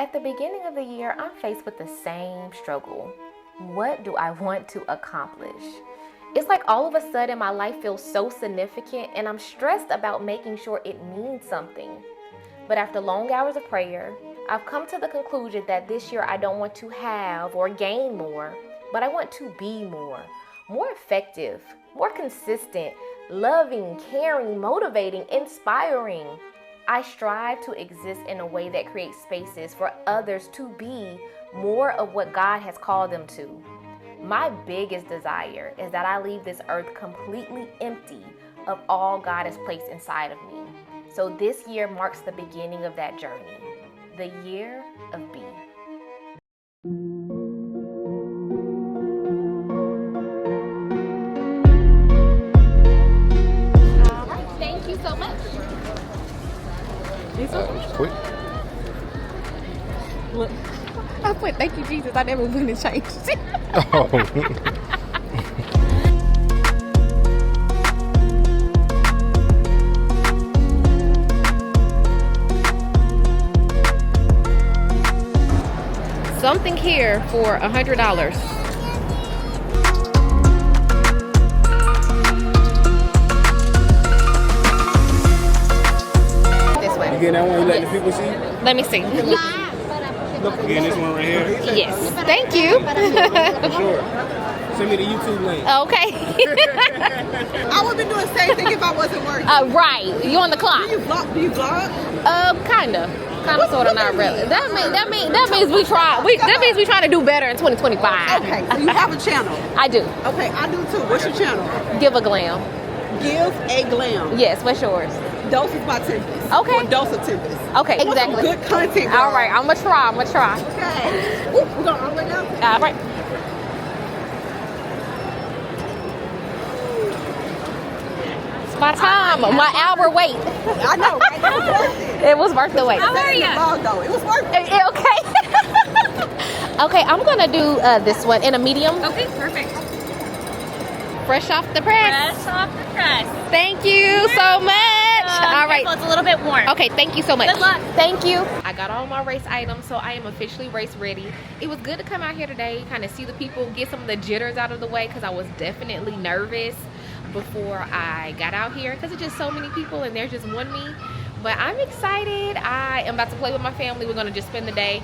At the beginning of the year, I'm faced with the same struggle. What do I want to accomplish? It's like all of a sudden my life feels so significant and I'm stressed about making sure it means something. But after long hours of prayer, I've come to the conclusion that this year I don't want to have or gain more, but I want to be more effective, more consistent, loving, caring, motivating, inspiring. I strive to exist in a way that creates spaces for others to be more of what God has called them to. My biggest desire is that I leave this earth completely empty of all God has placed inside of me. So this year marks the beginning of that journey, the year of B. All right, thank you so much. That was quick. Look, I put thank you, Jesus. I never went and changed it. Oh. Something here for $100. This way. You getting that one you let the people see? Let me see. You getting this one right here? Yes. Thank you. For sure. Send me the YouTube link. Okay. I would be doing the same thing if I wasn't working. Right. You on the clock? Do you vlog? Kinda, sort of, not really. That means we try. That means we trying to do better in 2025. Okay, so you have a channel. I do. Okay, I do too. What's your channel? Give a glam. Give a glam. Yes. What's yours? Doses by Tempest. Okay. Or Dose of Tempest. Okay, exactly. Good content, girl. All right, I'm gonna try. Okay. Ooh, we're going all the way down. All right. It's my time. My hour wait. I know, right? It was worth it. It was worth the wait. How are you? Though. It was worth it. Okay. Okay, I'm gonna do this one in a medium. Okay, perfect. Fresh off the press. Fresh off the press. Thank you so much. All right. It's a little bit warm. Okay, thank you so much. Good luck. Thank you. I got all my race items, so I am officially race ready. It was good to come out here today, kind of see the people, get some of the jitters out of the way, because I was definitely nervous before I got out here, because it's just so many people and there's just one me. But I'm excited. I am about to play with my family. We're going to just spend the day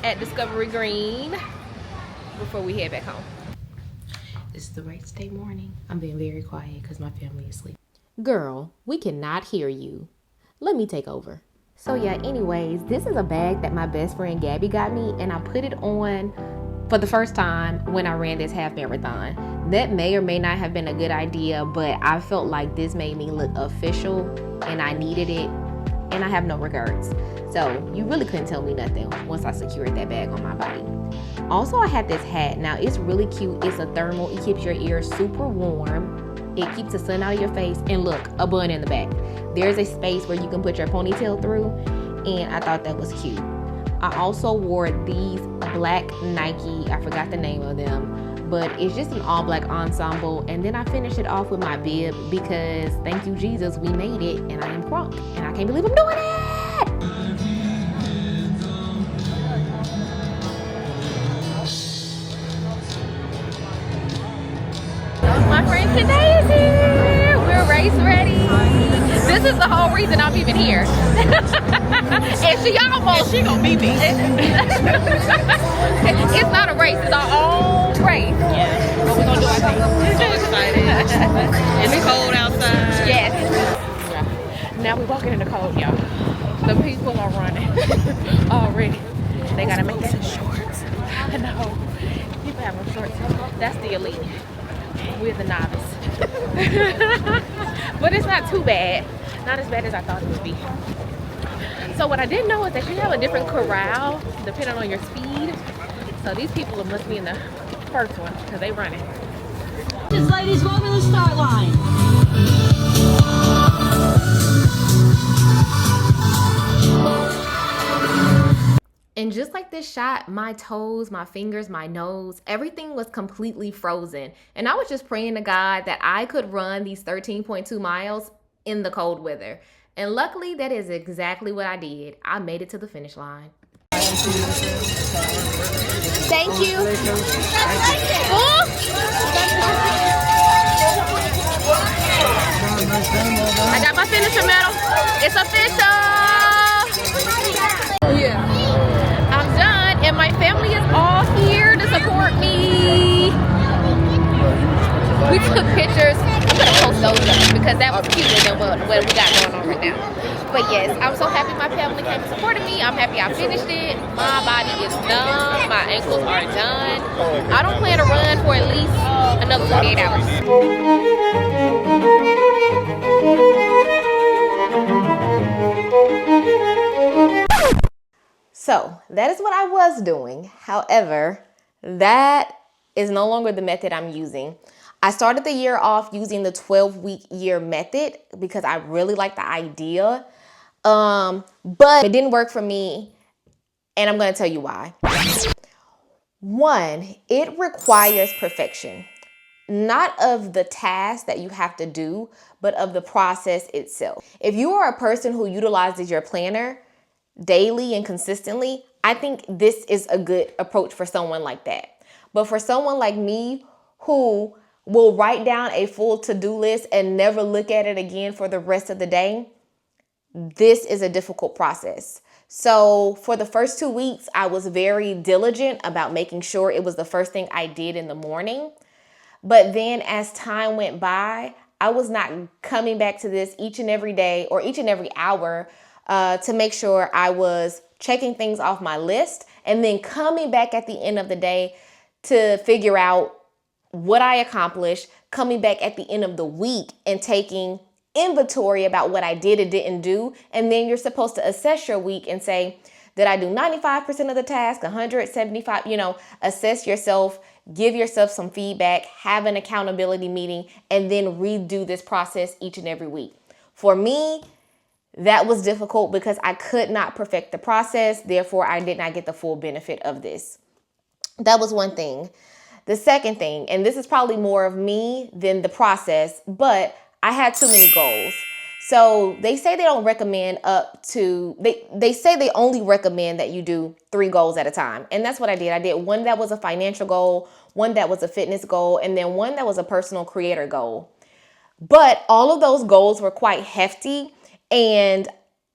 at Discovery Green before we head back home. This is the race day morning. I'm being very quiet because my family is asleep. Girl, we cannot hear you. Let me take over. So yeah, anyways, this is a bag that my best friend Gabby got me, and I put it on for the first time when I ran this half marathon. That may or may not have been a good idea, but I felt like this made me look official and I needed it, and I have no regrets. So you really couldn't tell me nothing once I secured that bag on my body. Also, I had this hat. Now it's really cute. It's a thermal. It keeps your ears super warm. It keeps the sun out of your face. And look, a bun in the back. There's a space where you can put your ponytail through, and I thought that was cute. I also wore these black Nike, I forgot the name of them, but it's just an all black ensemble. And then I finished it off with my bib because thank you, Jesus, we made it, and I am crunk, and I can't believe I'm doing it. My friend today is here. We're race ready. This is the whole reason I'm even here. And she almost. She gonna beat me. It's not a race. It's our own race. Yeah. What we gonna do, I think. So excited. It's cold outside. Yes. Now we're walking in the cold, y'all. The people are running already. They gotta make that shorts. I know. People have on shorts. That's the elite. We're the novice. But it's not too bad. Not as bad as I thought it would be. So what I didn't know is that you have a different corral depending on your speed. So these people must be in the first one because they running. Ladies, welcome to the start line. And just like this shot, my toes, my fingers, my nose, everything was completely frozen. And I was just praying to God that I could run these 13.2 miles in the cold weather. And luckily, that is exactly what I did. I made it to the finish line. Thank you. Oh. I got my finisher medal. It's official. Yeah. I'm done, and my family is all here to support me. We took pictures. I'm gonna post those up because that was cuter than what we got going on right now. But yes, I'm so happy my family came and supported me. I'm happy I finished it. My body is done. My ankles are done. I don't plan to run for at least another 48 hours. So that is what I was doing. However, that is no longer the method I'm using. I started the year off using the 12-week year method because I really like the idea. But it didn't work for me, and I'm going to tell you why. One, it requires perfection, not of the task that you have to do, but of the process itself. If you are a person who utilizes your planner daily and consistently, I think this is a good approach for someone like that. But for someone like me who will write down a full to-do list and never look at it again for the rest of the day, this is a difficult process. So for the first 2 weeks, I was very diligent about making sure it was the first thing I did in the morning. But then as time went by, I was not coming back to this each and every day or each and every hour to make sure I was checking things off my list and then coming back at the end of the day to figure out what I accomplished, coming back at the end of the week and taking inventory about what I did and didn't do. And then you're supposed to assess your week and say, did I do 95% of the task, 175, assess yourself, give yourself some feedback, have an accountability meeting, and then redo this process each and every week. For me, that was difficult because I could not perfect the process. Therefore, I did not get the full benefit of this. That was one thing. The second thing, and this is probably more of me than the process, but I had too many goals. So they say they don't recommend they say they only recommend that you do 3 goals at a time. And that's what I did. I did one that was a financial goal, one that was a fitness goal, and then one that was a personal creator goal. But all of those goals were quite hefty, and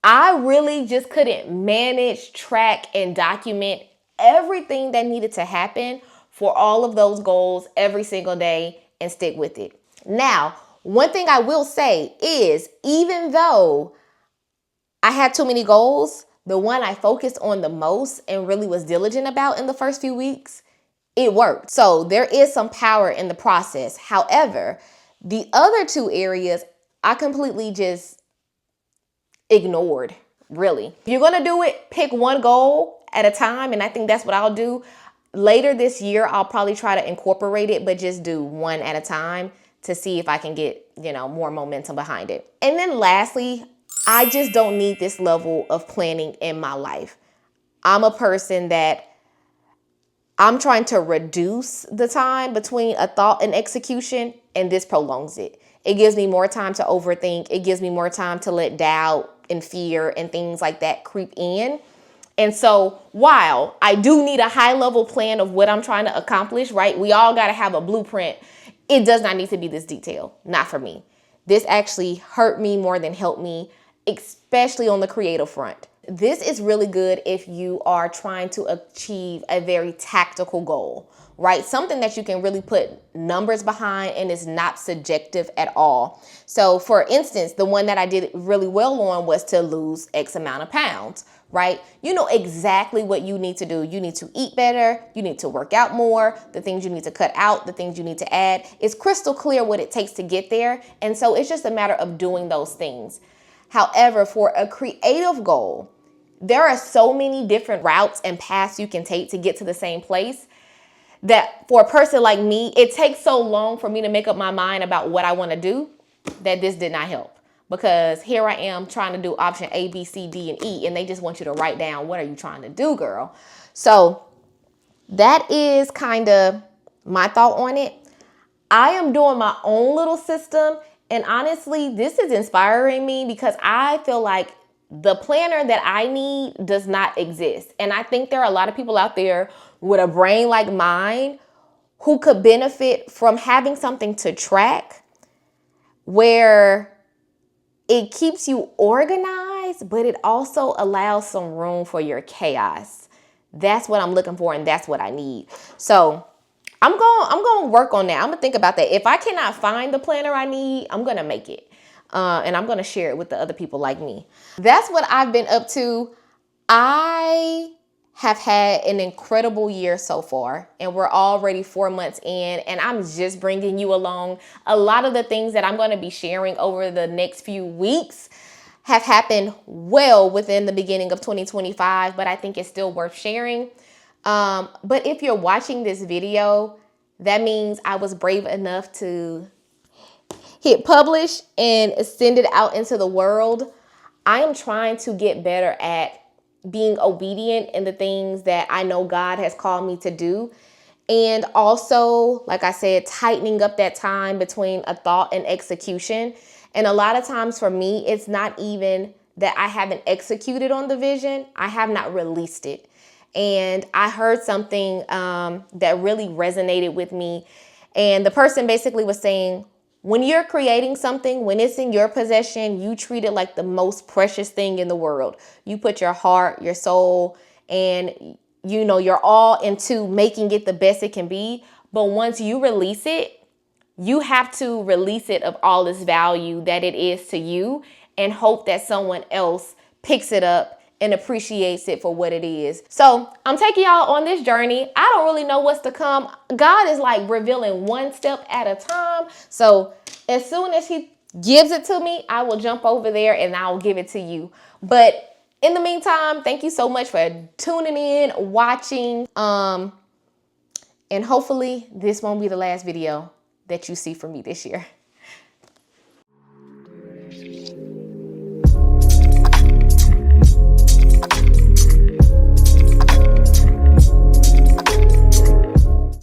I really just couldn't manage, track, and document everything that needed to happen for all of those goals every single day and stick with it. Now, one thing I will say is, even though I had too many goals, the one I focused on the most and really was diligent about in the first few weeks, it worked. So there is some power in the process. However, the other 2 areas I completely just ignored, really. If you're going to do it, pick one goal at a time. And I think that's what I'll do. Later this year, I'll probably try to incorporate it, but just do one at a time to see if I can get, more momentum behind it. And then lastly, I just don't need this level of planning in my life. I'm a person that I'm trying to reduce the time between a thought and execution, and this prolongs it. It gives me more time to overthink. It gives me more time to let doubt and fear and things like that creep in. And so while I do need a high level plan of what I'm trying to accomplish, right? We all got to have a blueprint. It does not need to be this detailed. Not for me. This actually hurt me more than helped me, especially on the creative front. This is really good if you are trying to achieve a very tactical goal, right? Something that you can really put numbers behind and is not subjective at all. So for instance, the one that I did really well on was to lose X amount of pounds, right? You know exactly what you need to do. You need to eat better. You need to work out more. The things you need to cut out, the things you need to add. It's crystal clear what it takes to get there. And so it's just a matter of doing those things. However, for a creative goal, there are so many different routes and paths you can take to get to the same place that for a person like me, it takes so long for me to make up my mind about what I want to do that this did not help. Because here I am trying to do option A, B, C, D, and E, and they just want you to write down, what are you trying to do, girl? So that is kind of my thought on it. I am doing my own little system, and honestly, this is inspiring me because I feel like the planner that I need does not exist. And I think there are a lot of people out there with a brain like mine who could benefit from having something to track where it keeps you organized, but it also allows some room for your chaos. That's what I'm looking for, and that's what I need. So I'm going to work on that. I'm going to think about that. If I cannot find the planner I need, I'm going to make it. And I'm going to share it with the other people like me. That's what I've been up to. I have had an incredible year so far, and we're already 4 months in, and I'm just bringing you along. A lot of the things that I'm going to be sharing over the next few weeks have happened well within the beginning of 2025, but I think it's still worth sharing. But if you're watching this video, that means I was brave enough to hit publish and send it out into the world. I am trying to get better at being obedient in the things that I know God has called me to do. And also, like I said, tightening up that time between a thought and execution. And a lot of times for me, it's not even that I haven't executed on the vision. I have not released it. And I heard something that really resonated with me. And the person basically was saying, when you're creating something, when it's in your possession, you treat it like the most precious thing in the world. You put your heart, your soul, and you're all into making it the best it can be. But once you release it, you have to release it of all its value that it is to you and hope that someone else picks it up and appreciates it for what it is. So I'm taking y'all on this journey. I don't really know what's to come. God is like revealing one step at a time. So as soon as he gives it to me, I will jump over there and I will give it to you. But in the meantime, thank you so much for tuning in, watching. And hopefully this won't be the last video that you see from me this year.